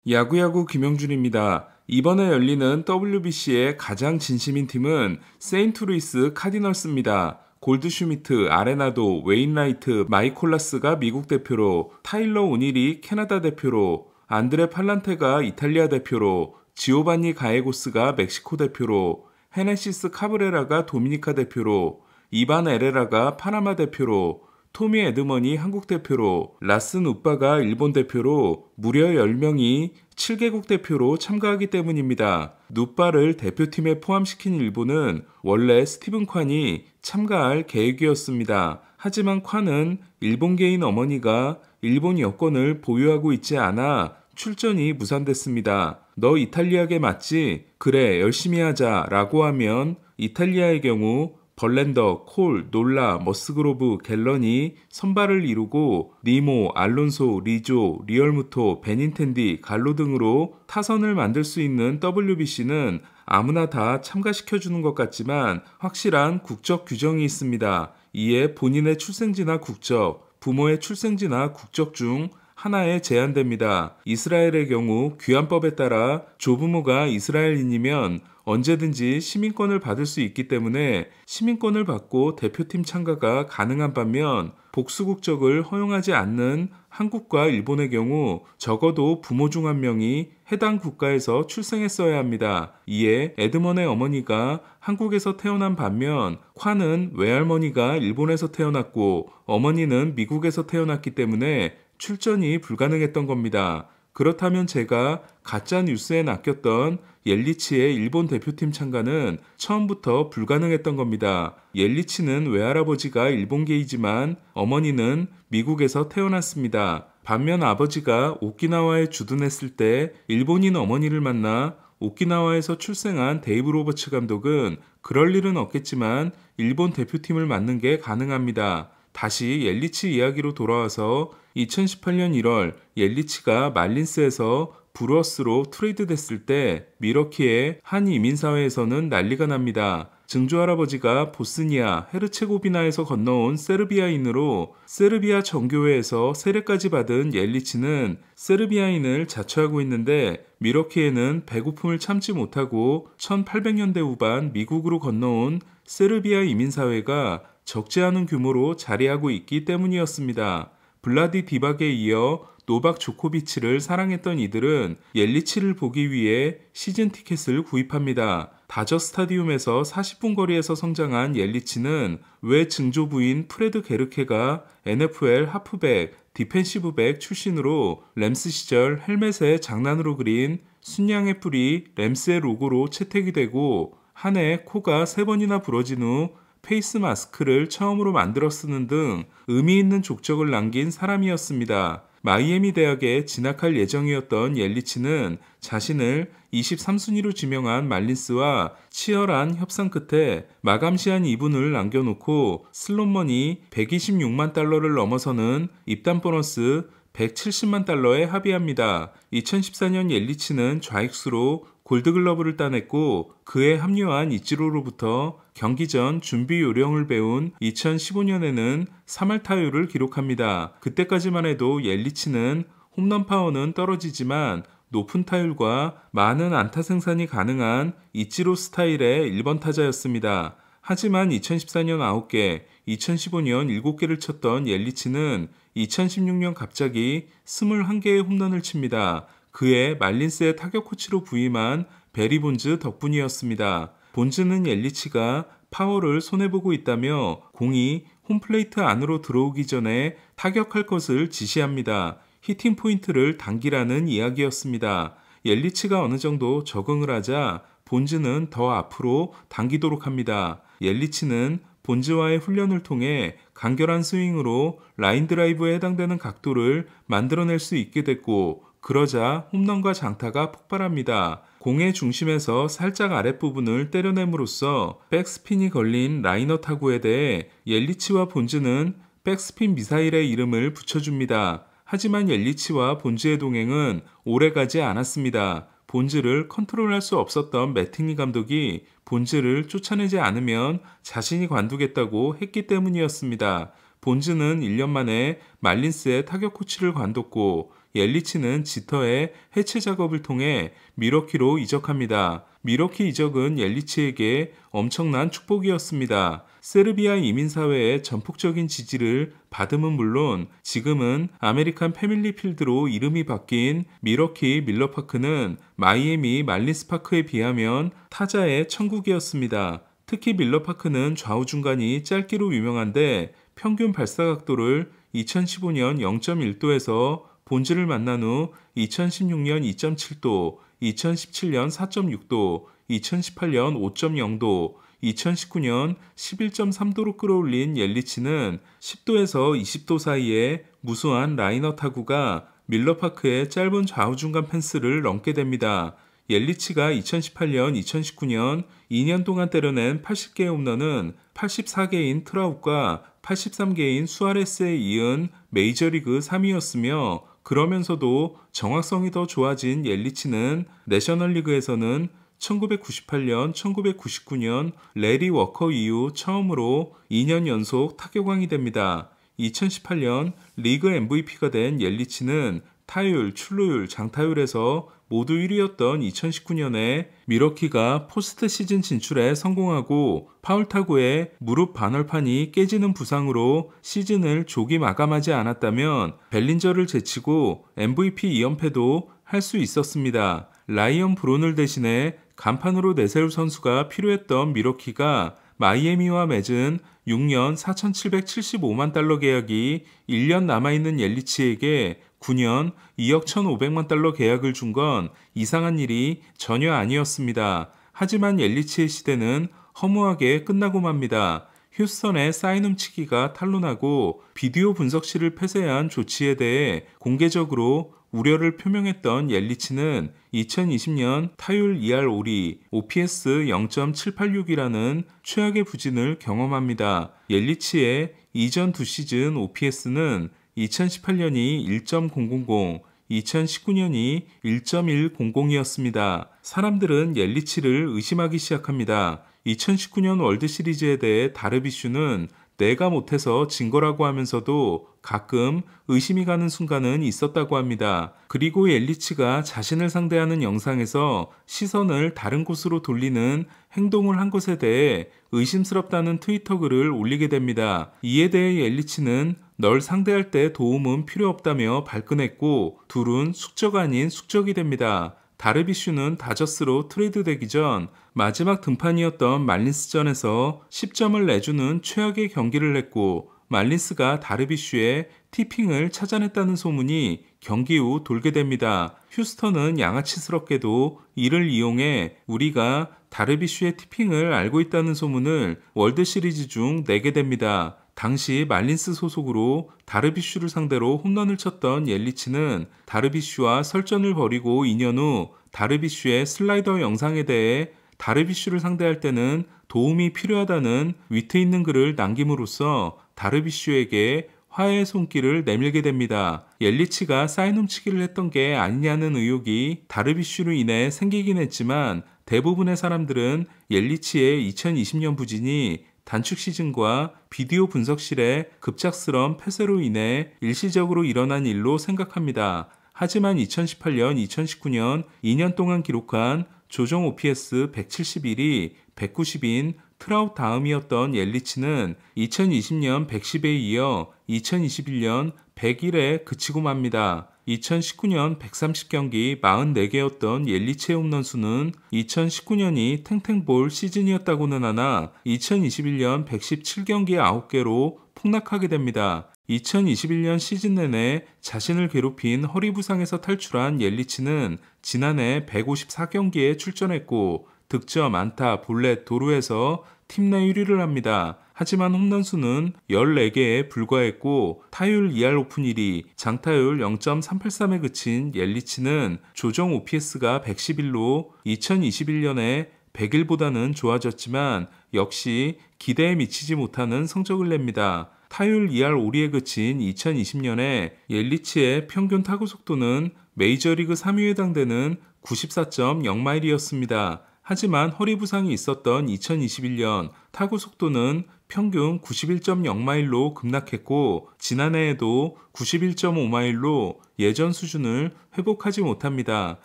야구야구 김영준입니다. 이번에 열리는 WBC의 가장 진심인 팀은 세인트루이스 카디널스입니다. 골드슈미트, 아레나도, 웨인라이트, 마이콜라스가 미국 대표로, 타일러 오닐이 캐나다 대표로, 안드레 팔란테가 이탈리아 대표로, 지오바니 가에고스가 멕시코 대표로, 헤네시스 카브레라가 도미니카 대표로, 이반 에레라가 파나마 대표로, 토미 에드먼이 한국 대표로, 라슨 우빠가 일본 대표로 무려 10명이 7개국 대표로 참가하기 때문입니다. 누빠를 대표팀에 포함시킨 일본은 원래 스티븐 콴이 참가할 계획이었습니다. 하지만 콴은 일본계인 어머니가 일본 여권을 보유하고 있지 않아 출전이 무산됐습니다. 너 이탈리아계 맞지? 그래, 열심히 하자 라고 하면 이탈리아의 경우 벌랜더, 콜, 놀라, 머스그로브, 갤런이 선발을 이루고 니모, 알론소, 리조, 리얼무토, 베닌텐디, 갈로 등으로 타선을 만들 수 있는 WBC는 아무나 다 참가시켜주는 것 같지만 확실한 국적 규정이 있습니다. 이에 본인의 출생지나 국적, 부모의 출생지나 국적 중 하나에 제한됩니다. 이스라엘의 경우 귀환법에 따라 조부모가 이스라엘인이면 언제든지 시민권을 받을 수 있기 때문에 시민권을 받고 대표팀 참가가 가능한 반면 복수 국적을 허용하지 않는 한국과 일본의 경우 적어도 부모 중 한 명이 해당 국가에서 출생했어야 합니다. 이에 에드먼의 어머니가 한국에서 태어난 반면 콴은 외할머니가 일본에서 태어났고 어머니는 미국에서 태어났기 때문에 출전이 불가능했던 겁니다. 그렇다면 제가 가짜 뉴스에 낚였던 옐리치의 일본 대표팀 참가는 처음부터 불가능했던 겁니다. 옐리치는 외할아버지가 일본계이지만 어머니는 미국에서 태어났습니다. 반면 아버지가 오키나와에 주둔했을 때 일본인 어머니를 만나 오키나와에서 출생한 데이브 로버츠 감독은 그럴 일은 없겠지만 일본 대표팀을 맡는 게 가능합니다. 다시 옐리치 이야기로 돌아와서 2018년 1월 옐리치가 말린스에서 브루어스로 트레이드 됐을 때 미러키의 한 이민사회에서는 난리가 납니다. 증조할아버지가 보스니아, 헤르체고비나에서 건너온 세르비아인으로 세르비아 정교회에서 세례까지 받은 옐리치는 세르비아인을 자처하고 있는데 미러키에는 배고픔을 참지 못하고 1800년대 후반 미국으로 건너온 세르비아 이민사회가 적지 않은 규모로 자리하고 있기 때문이었습니다. 블라디 디박에 이어 노박 조코비치를 사랑했던 이들은 옐리치를 보기 위해 시즌 티켓을 구입합니다. 다저 스타디움에서 40분 거리에서 성장한 옐리치는 외 증조부인 프레드 게르케가 NFL 하프백, 디펜시브백 출신으로 램스 시절 헬멧에 장난으로 그린 순양의 뿔이 램스의 로고로 채택이 되고 한 해 코가 3번이나 부러진 후 페이스 마스크를 처음으로 만들어 쓰는 등 의미 있는 족적을 남긴 사람이었습니다. 마이애미 대학에 진학할 예정이었던 옐리치는 자신을 23순위로 지명한 말린스와 치열한 협상 끝에 마감 시한 2분을 남겨놓고 슬롯머니 126만 달러를 넘어서는 입단 보너스 170만 달러에 합의합니다. 2014년 옐리치는 좌익수로 골드글러브를 따냈고 그에 합류한 이치로로부터 경기 전 준비 요령을 배운 2015년에는 3할 타율을 기록합니다. 그때까지만 해도 옐리치는 홈런 파워는 떨어지지만 높은 타율과 많은 안타 생산이 가능한 이치로 스타일의 1번 타자였습니다. 하지만 2014년 9개, 2015년 7개를 쳤던 옐리치는 2016년 갑자기 21개의 홈런을 칩니다. 그해 말린스의 타격 코치로 부임한 베리 본즈 덕분이었습니다. 본즈는 옐리치가 파워를 손해보고 있다며 공이 홈플레이트 안으로 들어오기 전에 타격할 것을 지시합니다. 히팅 포인트를 당기라는 이야기였습니다. 옐리치가 어느 정도 적응을 하자 본즈는 더 앞으로 당기도록 합니다. 옐리치는 본즈와의 훈련을 통해 간결한 스윙으로 라인 드라이브에 해당되는 각도를 만들어낼 수 있게 됐고 그러자 홈런과 장타가 폭발합니다. 공의 중심에서 살짝 아랫부분을 때려냄으로써 백스핀이 걸린 라이너 타구에 대해 옐리치와 본즈는 백스핀 미사일의 이름을 붙여줍니다. 하지만 옐리치와 본즈의 동행은 오래가지 않았습니다. 본즈를 컨트롤할 수 없었던 매팅리 감독이 본즈를 쫓아내지 않으면 자신이 관두겠다고 했기 때문이었습니다. 본즈는 1년 만에 말린스의 타격 코치를 관뒀고 옐리치는 지터의 해체 작업을 통해 밀워키로 이적합니다. 밀워키 이적은 옐리치에게 엄청난 축복이었습니다. 세르비아 이민사회의 전폭적인 지지를 받음은 물론 지금은 아메리칸 패밀리 필드로 이름이 바뀐 밀워키 밀러파크는 마이애미 말린스파크에 비하면 타자의 천국이었습니다. 특히 밀러파크는 좌우 중간이 짧기로 유명한데 평균 발사각도를 2015년 0.1도에서 본질을 만난 후 2016년 2.7도, 2017년 4.6도, 2018년 5.0도, 2019년 11.3도로 끌어올린 옐리치는 10도에서 20도 사이에 무수한 라이너 타구가 밀러파크의 짧은 좌우중간 펜스를 넘게 됩니다. 옐리치가 2018년, 2019년 2년 동안 때려낸 80개의 홈런은 84개인 트라웃과 83개인 수아레스에 이은 메이저리그 3위였으며 그러면서도 정확성이 더 좋아진 옐리치는 내셔널리그에서는 1998년, 1999년 레리 워커 이후 처음으로 2년 연속 타격왕이 됩니다. 2018년 리그 MVP가 된 옐리치는 타율, 출루율, 장타율에서 모두 1위였던 2019년에 밀워키가 포스트 시즌 진출에 성공하고 파울 타구에 무릎 반월판이 깨지는 부상으로 시즌을 조기 마감하지 않았다면 벨린저를 제치고 MVP 2연패도 할 수 있었습니다. 라이언 브론을 대신해 간판으로 내세울 선수가 필요했던 밀워키가 마이애미와 맺은 6년 4,775만 달러 계약이 1년 남아있는 옐리치에게 9년 2억 1,500만 달러 계약을 준 건 이상한 일이 전혀 아니었습니다. 하지만 옐리치의 시대는 허무하게 끝나고 맙니다. 휴스턴의 사인 훔치기가 탄로나고 비디오 분석실을 폐쇄한 조치에 대해 공개적으로 우려를 표명했던 옐리치는 2020년 타율 2할 5리, OPS 0.786이라는 최악의 부진을 경험합니다. 옐리치의 이전 두 시즌 OPS는 2018년이 1.000, 2019년이 1.100이었습니다. 사람들은 옐리치를 의심하기 시작합니다. 2019년 월드시리즈에 대해 다르비슈는 내가 못해서 진 거라고 하면서도 가끔 의심이 가는 순간은 있었다고 합니다. 그리고 옐리치가 자신을 상대하는 영상에서 시선을 다른 곳으로 돌리는 행동을 한 것에 대해 의심스럽다는 트위터 글을 올리게 됩니다. 이에 대해 옐리치는 널 상대할 때 도움은 필요 없다며 발끈했고 둘은 숙적 아닌 숙적이 됩니다. 다르비슈는 다저스로 트레이드되기 전 마지막 등판이었던 말린스전에서 10점을 내주는 최악의 경기를 했고 말린스가 다르비슈의 티핑을 찾아냈다는 소문이 경기 후 돌게 됩니다. 휴스턴은 양아치스럽게도 이를 이용해 우리가 다르비슈의 티핑을 알고 있다는 소문을 월드시리즈 중 내게 됩니다. 당시 말린스 소속으로 다르비슈를 상대로 홈런을 쳤던 옐리치는 다르비슈와 설전을 벌이고 2년 후 다르비슈의 슬라이더 영상에 대해 다르비슈를 상대할 때는 도움이 필요하다는 위트 있는 글을 남김으로써 다르비슈에게 화해의 손길을 내밀게 됩니다. 옐리치가 사인 훔치기를 했던 게 아니냐는 의혹이 다르비슈로 인해 생기긴 했지만 대부분의 사람들은 옐리치의 2020년 부진이 단축 시즌과 비디오 분석실의 급작스러운 폐쇄로 인해 일시적으로 일어난 일로 생각합니다. 하지만 2018년, 2019년 2년 동안 기록한 조정 OPS 171이 190인 트라웃 다음이었던 옐리치는 2020년 110에 이어 2021년 101에 그치고 맙니다. 2019년 130경기 44개였던 옐리치의 홈런 수는 2019년이 탱탱볼 시즌이었다고는 하나 2021년 117경기 9개로 폭락하게 됩니다. 2021년 시즌 내내 자신을 괴롭힌 허리 부상에서 탈출한 옐리치는 지난해 154경기에 출전했고 득점, 안타, 볼넷, 도루에서 팀 내 1위를 합니다. 하지만 홈런 수는 14개에 불과했고 타율 2할 오픈 1위, 장타율 0.383에 그친 옐리치는 조정 OPS가 111로 2021년에 100일보다는 좋아졌지만 역시 기대에 미치지 못하는 성적을 냅니다. 타율 2할 5리에 그친 2020년에 옐리치의 평균 타구 속도는 메이저리그 3위에 해당되는 94.0마일이었습니다. 하지만 허리 부상이 있었던 2021년 타구 속도는 평균 91.0마일로 급락했고 지난해에도 91.5마일로 예전 수준을 회복하지 못합니다.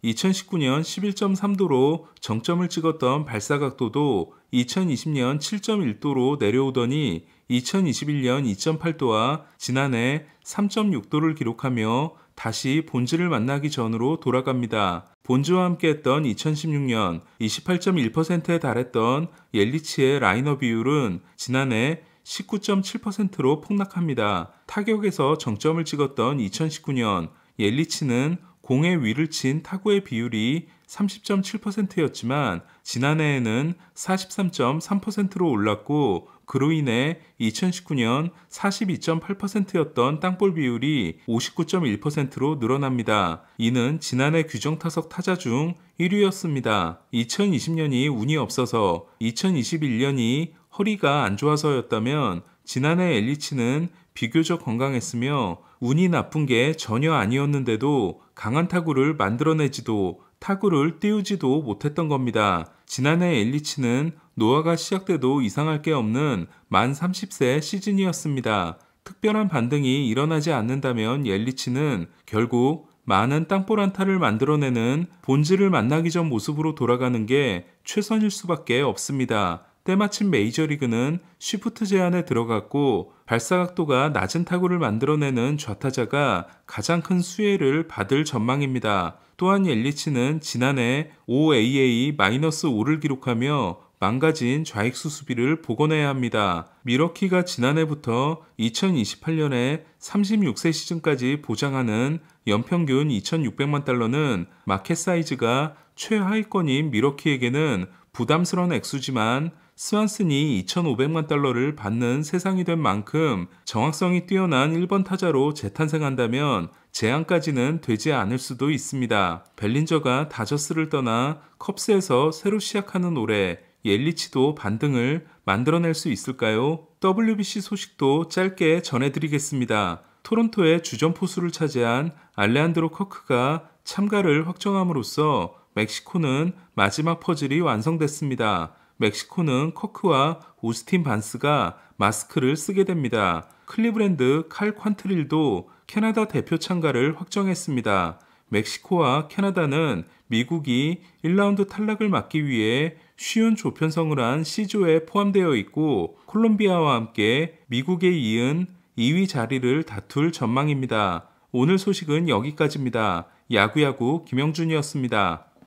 2019년 11.3도로 정점을 찍었던 발사각도도 2020년 7.1도로 내려오더니 2021년 2.8도와 지난해 3.6도를 기록하며 다시 본즈를 만나기 전으로 돌아갑니다. 본즈와 함께했던 2016년 28.1%에 달했던 옐리치의 라이너 비율은 지난해 19.7%로 폭락합니다. 타격에서 정점을 찍었던 2019년 옐리치는 공의 위를 친 타구의 비율이 30.7%였지만 지난해에는 43.3%로 올랐고 그로 인해 2019년 42.8%였던 땅볼 비율이 59.1%로 늘어납니다. 이는 지난해 규정타석 타자 중 1위였습니다. 2020년이 운이 없어서 2021년이 허리가 안 좋아서였다면 지난해 옐리치는 비교적 건강했으며 운이 나쁜 게 전혀 아니었는데도 강한 타구를 만들어내지도 타구를 띄우지도 못했던 겁니다. 지난해 옐리치는 노화가 시작돼도 이상할 게 없는 만 30세 시즌이었습니다. 특별한 반등이 일어나지 않는다면 옐리치는 결국 많은 땅볼 안타를 만들어내는 본즈를 만나기 전 모습으로 돌아가는 게 최선일 수밖에 없습니다. 때마침 메이저리그는 쉬프트 제한에 들어갔고 발사각도가 낮은 타구를 만들어내는 좌타자가 가장 큰 수혜를 받을 전망입니다. 또한 옐리치는 지난해 OAA-5를 기록하며 망가진 좌익수 수비를 복원해야 합니다. 미러키가 지난해부터 2028년에 36세 시즌까지 보장하는 연평균 2,600만 달러는 마켓 사이즈가 최하위권인 미러키에게는 부담스러운 액수지만 스완슨이 2,500만 달러를 받는 세상이 된 만큼 정확성이 뛰어난 1번 타자로 재탄생한다면 제한까지는 되지 않을 수도 있습니다. 벨린저가 다저스를 떠나 컵스에서 새로 시작하는 올해 옐리치도 반등을 만들어낼 수 있을까요? WBC 소식도 짧게 전해드리겠습니다. 토론토의 주전 포수를 차지한 알레한드로 커크가 참가를 확정함으로써 멕시코는 마지막 퍼즐이 완성됐습니다. 멕시코는 커크와 오스틴 반스가 마스크를 쓰게 됩니다. 클리브랜드 칼 퀀트릴도 캐나다 대표 참가를 확정했습니다. 멕시코와 캐나다는 미국이 1라운드 탈락을 막기 위해 쉬운 조편성을 한 C조에 포함되어 있고 콜롬비아와 함께 미국에 이은 2위 자리를 다툴 전망입니다. 오늘 소식은 여기까지입니다. 야구야구 김영준이었습니다.